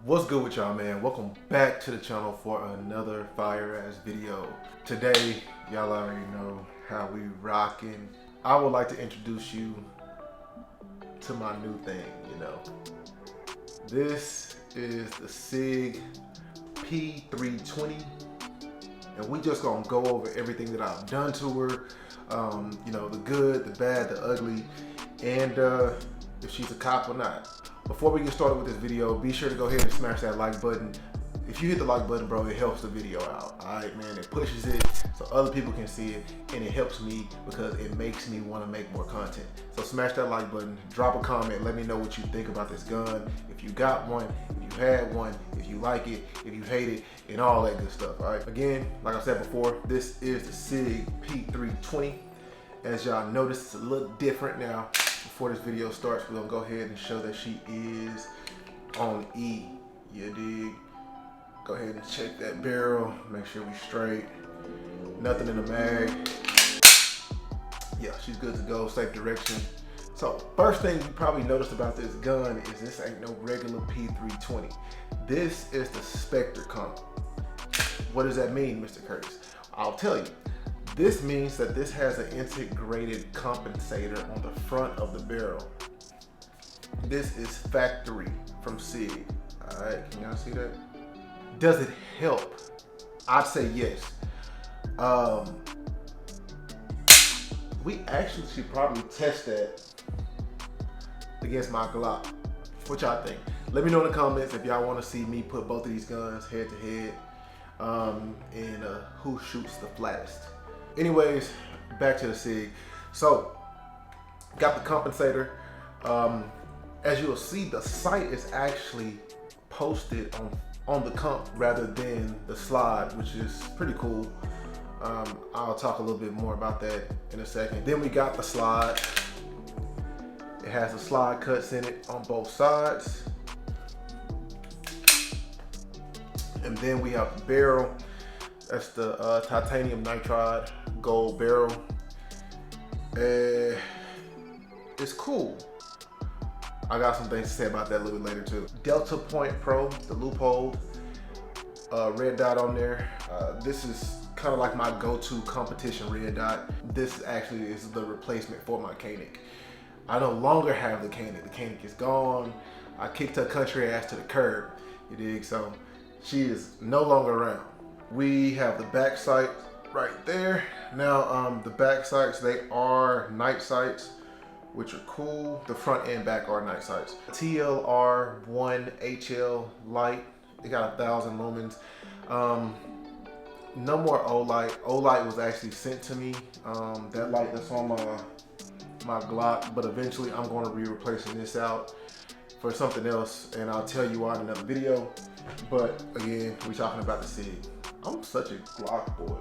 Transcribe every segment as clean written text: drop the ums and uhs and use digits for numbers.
What's good with y'all, man? Welcome back to the channel for another fire ass video. Today, y'all already know how we rocking. I would like to introduce you to my new thing, This is the SIG P320, and we just gonna go over everything that I've done to her. The good, the bad, the ugly, and if she's a cop or not. Before we get started with this video, be sure to go ahead and smash that like button. If you hit the like button, bro, it helps the video out. Alright, man, it pushes it so other people can see it, and it helps me because it makes me want to make more content. So smash that like button, drop a comment, let me know what you think about this gun. If you got one, if you had one, if you like it, if you hate it, and all that good stuff. Alright, again, like I said before, this is the SIG P320. As y'all notice, it's a little different now. Before this video starts, we're gonna go ahead and show that she is on E. You dig? Go ahead and check that barrel, make sure we straight. Nothing in the mag. Yeah, she's good to go, safe direction. So first thing you probably noticed about this gun is this ain't no regular P320. This is the Spectre comp. What does that mean, Mr. Curtis? I'll tell you. This means that this has an integrated compensator on the front of the barrel. This is factory from SIG. All right, can y'all see that? Does it help? I'd say yes. We actually should probably test that against my Glock. What y'all think? Let me know in the comments if y'all want to see me put both of these guns head to head, and who shoots the flattest. Anyways, back to the SIG. So, got the compensator. As you'll see, the sight is actually posted on the comp rather than the slide, which is pretty cool. I'll talk a little bit more about that in a second. Then we got the slide. It has the slide cuts in it on both sides. And then we have the barrel. That's the titanium nitride gold barrel. It's cool. I got some things to say about that a little bit later too. Delta Point Pro, the loophole, red dot on there. This is kind of like my go-to competition red dot. This actually is the replacement for my Koenig. I no longer have the Koenig. The Koenig is gone. I kicked her country ass to the curb. You dig? So she is no longer around. We have the back sight right there. Now, the back sights, they are night sights, which are cool. The front and back are night sights. TLR1 HL light. They got 1,000 lumens. No more O-light. O-light was actually sent to me. That light that's on my Glock, but eventually I'm going to be replacing this out for something else, and I'll tell you why in another video. But again, we're talking about the SIG. I'm such a Glock boy.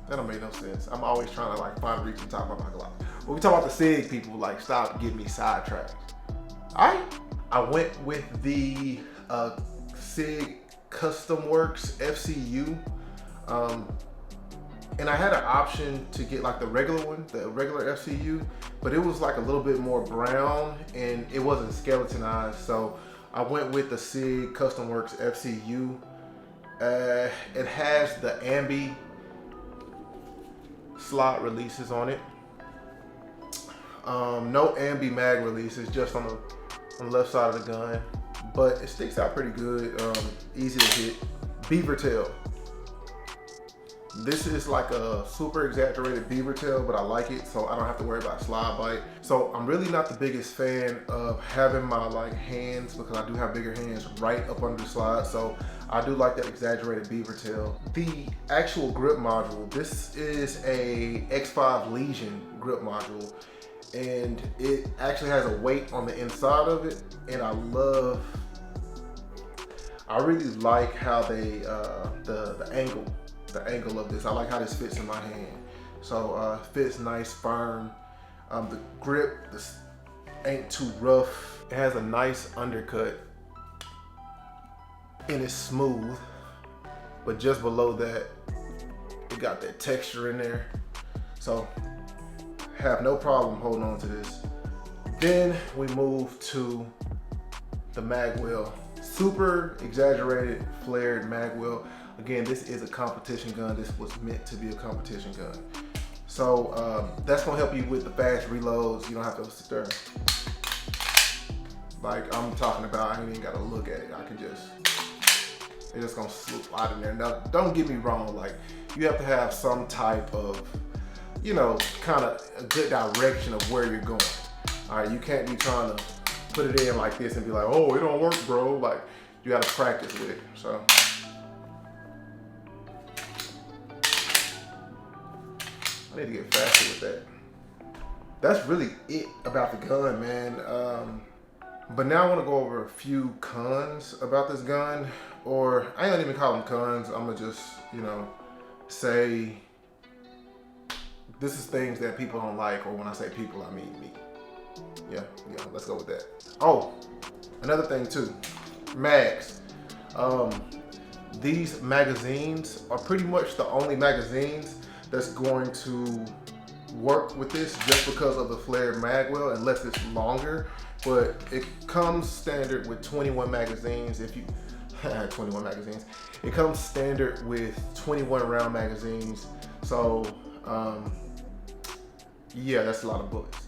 That don't make no sense. I'm always trying to find a reason to talk about my Glock. When we talk about the SIG, people stop getting me sidetracked. I went with the SIG Custom Works FCU. And I had an option to get the regular one, the regular FCU, but it was a little bit more brown and it wasn't skeletonized. So I went with the SIG Custom Works FCU. It has the ambi slot releases on it. No ambi mag releases, just on the left side of the gun, but it sticks out pretty good. Easy to hit. Beaver tail. This is like a super exaggerated beaver tail, but I like it, so I don't have to worry about slide bite. So I'm really not the biggest fan of having my hands, because I do have bigger hands, right up under the slide. So I do like that exaggerated beaver tail. The actual grip module, this is a X5 Legion grip module, and it actually has a weight on the inside of it, and I really like how they the angle of this. I like how this fits in my hand. So fits nice, firm. The grip, this ain't too rough. It has a nice undercut and it's smooth, but just below that, it got that texture in there. So have no problem holding on to this. Then we move to the mag well super exaggerated flared mag well. Again, this is a competition gun. This was meant to be a competition gun. So that's gonna help you with the fast reloads. You don't have to sit there like I'm talking about. I ain't even gotta look at it. I can just, it's just gonna slip out in there. Now, don't get me wrong, like you have to have some type of, you know, kind of a good direction of where you're going. All right, you can't be trying to put it in like this and be like, oh, it don't work, bro. Like you gotta practice with it, so. I need to get faster with that. That's really it about the gun, man. But now I want to go over a few cons about this gun, or I ain't even call them cons. I'm gonna just, you know, say this is things that people don't like, or when I say people, I mean me. Yeah, let's go with that. Oh, another thing too, mags. These magazines are pretty much the only magazines that's going to work with this, just because of the flared mag well, unless it's longer. But it comes standard with 21 magazines. If you 21 magazines, it comes standard with 21 round magazines. So yeah, that's a lot of bullets.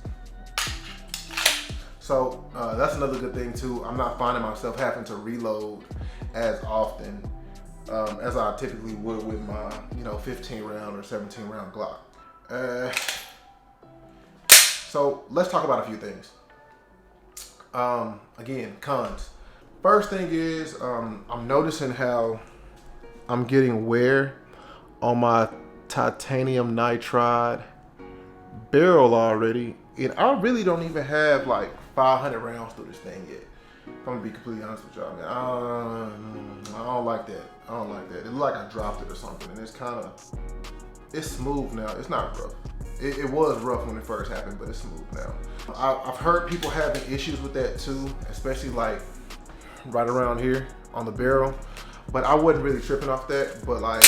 So that's another good thing too. I'm not finding myself having to reload as often as I typically would with my, you know, 15 round or 17 round Glock. So let's talk about a few things. Again, cons. First thing is, I'm noticing how I'm getting wear on my titanium nitride barrel already. And I really don't even have like 500 rounds through this thing yet. If I'm gonna be completely honest with y'all, man. I don't like that. I don't like that. It looked like I dropped it or something, and it's smooth now. It's not rough. It was rough when it first happened, but it's smooth now. I've heard people having issues with that too, especially like right around here on the barrel, but I wasn't really tripping off that. But like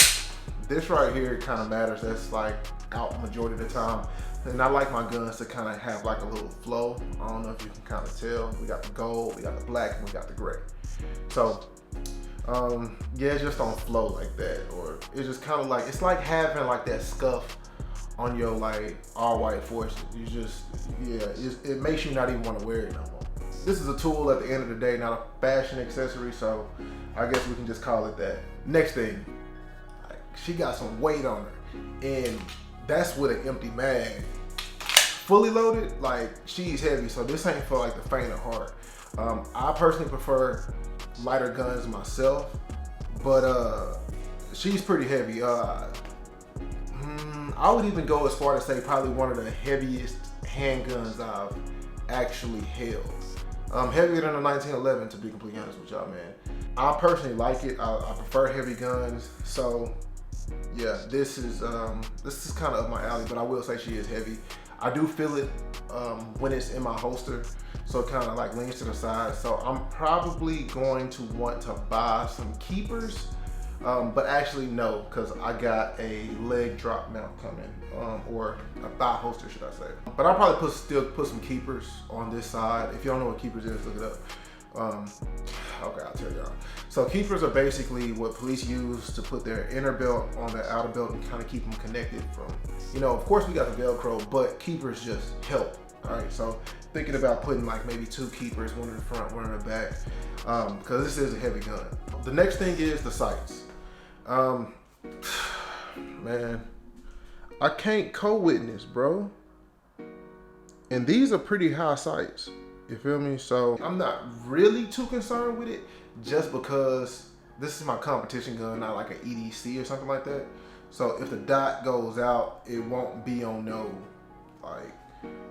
this right here kind of matters. That's like out majority of the time. And I like my guns to kind of have like a little flow. I don't know if you can kind of tell. We got the gold, we got the black, and we got the gray. So yeah, it just don't flow like that. Or it's just kind of like, it's like having like that scuff on your like all white forces. You just, yeah, it makes you not even want to wear it no more. This is a tool at the end of the day, not a fashion accessory, so I guess we can just call it that. Next thing, like, she got some weight on her, and that's with an empty mag. Fully loaded, like, she's heavy, so this ain't for like the faint of heart. I personally prefer lighter guns myself, but she's pretty heavy. I would even go as far to say probably one of the heaviest handguns I've actually held. Heavier than a 1911, to be completely honest with y'all, man. I personally like it. I prefer heavy guns, so yeah, this is kind of up my alley. But I will say she is heavy. I do feel it when it's in my holster, so it kind of like leans to the side. So I'm probably going to want to buy some keepers, but actually no, because I got a leg drop mount coming, or a thigh holster, should I say. But I'll probably still put some keepers on this side. If you don't know what keepers is, look it up. Okay, I'll tell y'all. So keepers are basically what police use to put their inner belt on their outer belt and kind of keep them connected from, you know, of course we got the Velcro, but keepers just help. All right, so thinking about putting like maybe 2 keepers, one in the front, one in the back, because this is a heavy gun. The next thing is the sights. Man, I can't co-witness, bro. And these are pretty high sights. You feel me? So I'm not really too concerned with it, just because this is my competition gun, not like an EDC or something like that. So if the dot goes out, it won't be on no like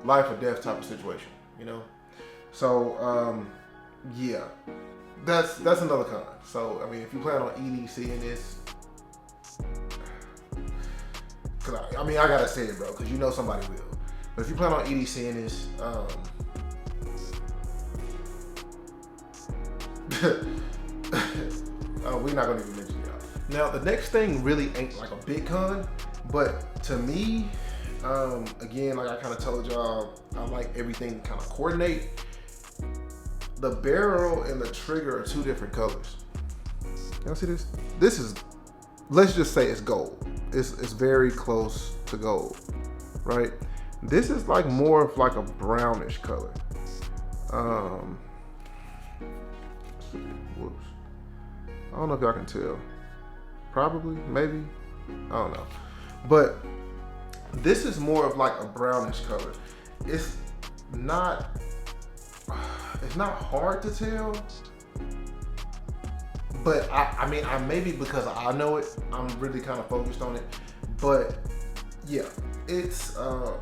life or death type of situation, you know? So yeah, that's another con. So I mean, if you plan on EDC in this, cause I mean, I gotta say it, bro, cause you know somebody will. But if you plan on EDC in this, we're not gonna even mention y'all. Now the next thing really ain't like a big con, but to me, again, like I kind of told y'all, I like everything to kind of coordinate. the barrel and the trigger are two different colors. Y'all see this? This is, let's just say it's gold. It's very close to gold, right? This is like more of like a brownish color. Whoops. I don't know if y'all can tell. Probably, maybe, I don't know. But this is more of like a brownish color. It's not hard to tell, but I mean, maybe because I know it, I'm really kind of focused on it. But yeah, it's a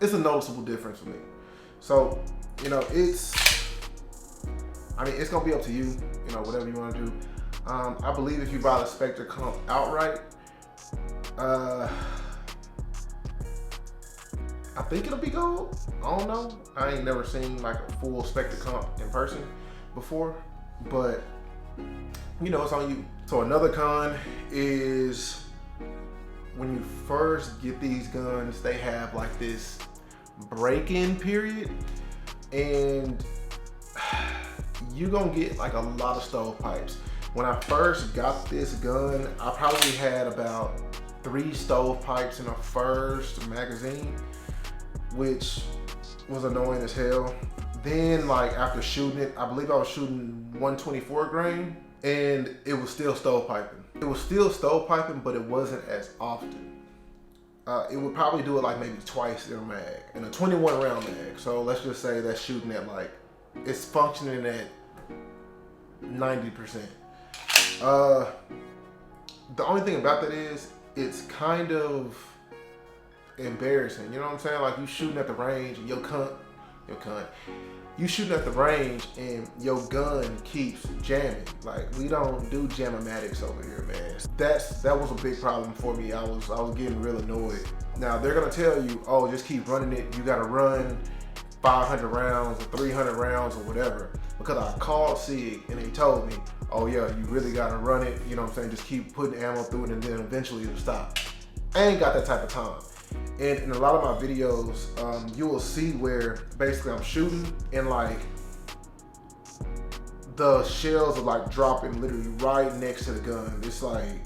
noticeable difference for me. So, you know, I mean, it's gonna be up to you, you know, whatever you want to do. I believe if you buy the Spectre comp outright, I think it'll be gold. I don't know. I ain't never seen like a full Spectre comp in person before, but you know, it's on you. So another con is when you first get these guns, they have like this break-in period, and you gonna get like a lot of stovepipes. When I first got this gun, I probably had about 3 stovepipes in the first magazine, which was annoying as hell. Then like after shooting it, I believe I was shooting 124 grain, and it was still stovepiping. It was still stovepiping, but it wasn't as often. It would probably do it like maybe twice in a mag, in a 21 round mag. So let's just say that's shooting at like, it's functioning at 90%. The only thing about that is it's kind of embarrassing. You know what I'm saying? Like you shooting at the range and you shooting at the range and your gun keeps jamming. Like we don't do jammomatics over here, man. That was a big problem for me. I was getting real annoyed. Now they're gonna tell you, oh, just keep running it. You gotta run 500 rounds or 300 rounds or whatever. Because I called SIG and they told me, oh yeah, you really gotta run it. You know what I'm saying? Just keep putting ammo through it and then eventually it'll stop. I ain't got that type of time. And in a lot of my videos, you will see where basically I'm shooting and like the shells are like dropping literally right next to the gun. It's like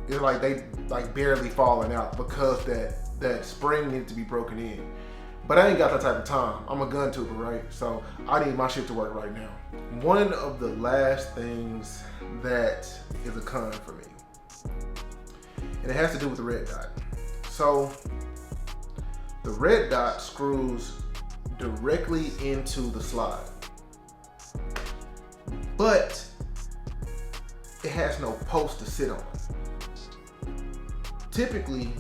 they like barely falling out because that spring needed to be broken in. But I ain't got that type of time. I'm a gun tuber, right? So I need my shit to work right now. One of the last things that is a con for me, and it has to do with the red dot. So the red dot screws directly into the slide, but it has no post to sit on. Typically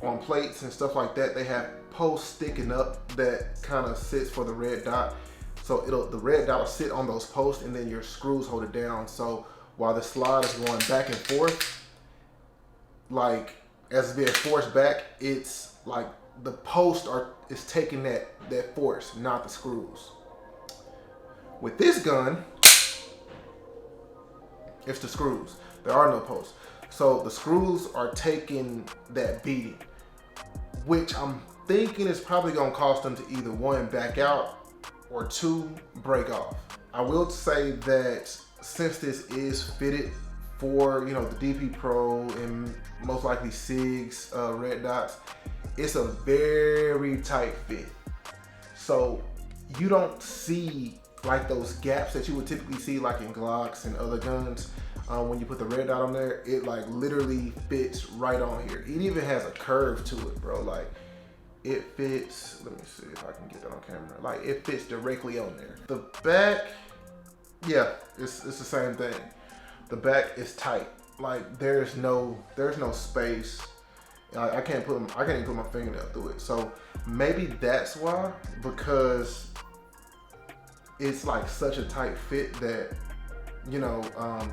on plates and stuff like that, they have post sticking up that kind of sits for the red dot. So the red dot will sit on those posts and then your screws hold it down. So while the slide is going back and forth, like as it's being forced back, it's like the post is taking that force, not the screws. With this gun, it's the screws. There are no posts. So the screws are taking that beating, which I'm thinking is probably gonna cost them to either 1, back out, or 2, break off. I will say that since this is fitted for, you know, the DP Pro and most likely SIG's red dots, it's a very tight fit. So you don't see like those gaps that you would typically see like in Glocks and other guns. When you put the red dot on there, it like literally fits right on here. It even has a curve to it, bro. Like it fits, let me see if I can get that on camera. Like it fits directly on there. The back, yeah, it's the same thing. The back is tight. Like there's no space. I can't even put my fingernail through it. So maybe that's why, because it's like such a tight fit that, you know,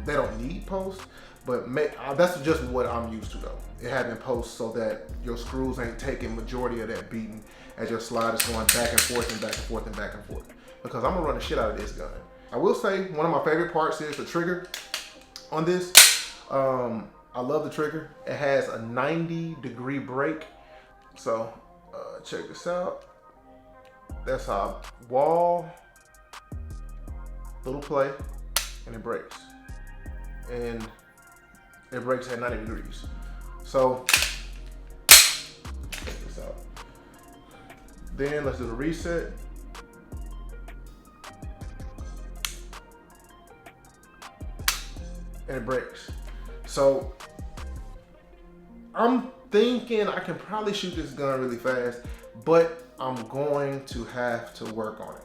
they don't need posts. But that's just what I'm used to though. It having posts so that your screws ain't taking majority of that beating as your slide is going back and forth and back and forth and back and forth. Because I'm gonna run the shit out of this gun. I will say one of my favorite parts is the trigger on this. I love the trigger. It has a 90-degree break. So check this out. That's our wall, little play, and it breaks. And it breaks at 90 degrees. So, check this out. Then let's do the reset. And it breaks. So, I'm thinking I can probably shoot this gun really fast, but I'm going to have to work on it.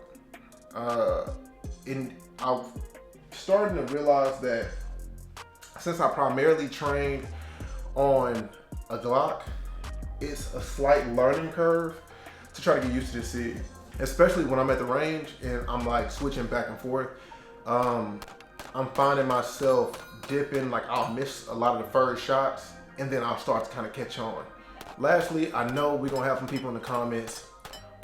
And I'm starting to realize that since I primarily trained on a Glock, it's a slight learning curve to try to get used to this SIG, especially when I'm at the range and I'm like switching back and forth. I'm finding myself dipping, like I'll miss a lot of the first shots and then I'll start to kind of catch on. Lastly, I know we're gonna have some people in the comments,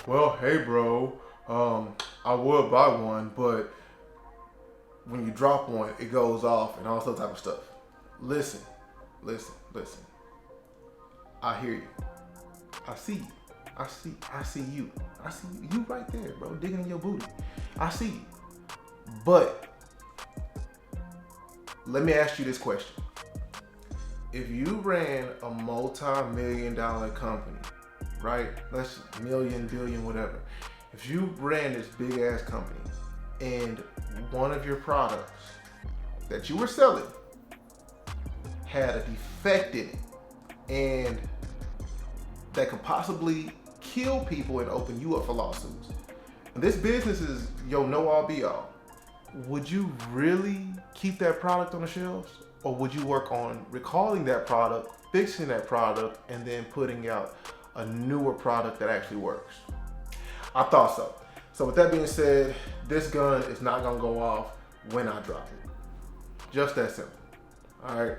well, hey bro, I would buy one, but when you drop one, it goes off and all that type of stuff. Listen. I hear you. I see you. I see you. I see you right there, bro, digging in your booty. I see you. But let me ask you this question. If you ran a multi-million-dollar company, right? Let's million, billion, whatever. If you ran this big ass company and one of your products that you were selling had a defect in it and that could possibly kill people and open you up for lawsuits, and this business is your know-all be-all, would you really keep that product on the shelves? Or would you work on recalling that product, fixing that product, and then putting out a newer product that actually works? I thought so. So with that being said, this gun is not gonna go off when I drop it. Just that simple. All right.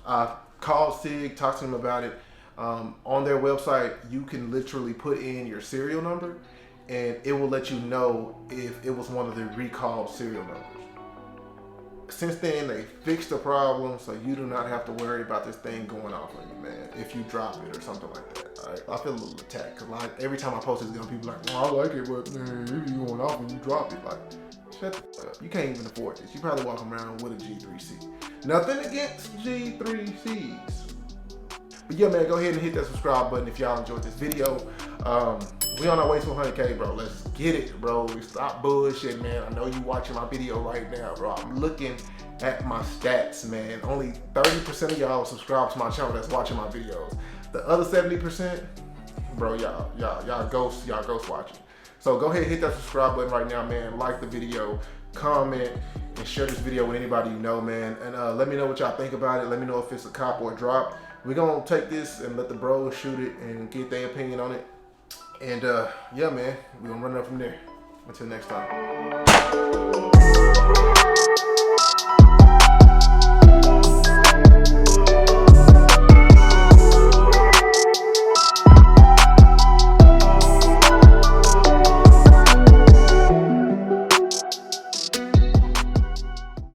I called SIG, talked to them about it. On their website, you can literally put in your serial number and it will let you know if it was one of the recalled serial numbers. Since then, they fixed the problem, so you do not have to worry about this thing going off on you, man, if you drop it or something like that. All right? I feel a little attacked, because like, every time I post this gun, people are like, oh, I like it, but man, it be going off when you drop it. Like, shut the fuck up. You can't even afford this. You probably walking around with a G3C. Nothing against G3Cs. But yeah, man, go ahead and hit that subscribe button if y'all enjoyed this video. We on our way to 100K, bro. Let's get it, bro. We stop bullshit, man. I know you watching my video right now, bro. I'm looking at my stats, man. Only 30% of y'all subscribe to my channel that's watching my videos. The other 70%, bro, y'all ghost watching. So go ahead and hit that subscribe button right now, man. Like the video, comment, and share this video with anybody you know, man. And let me know what y'all think about it. Let me know if it's a cop or a drop. We're gonna take this and let the bros shoot it and get their opinion on it. And yeah, man, we're gonna run it up from there. Until next time.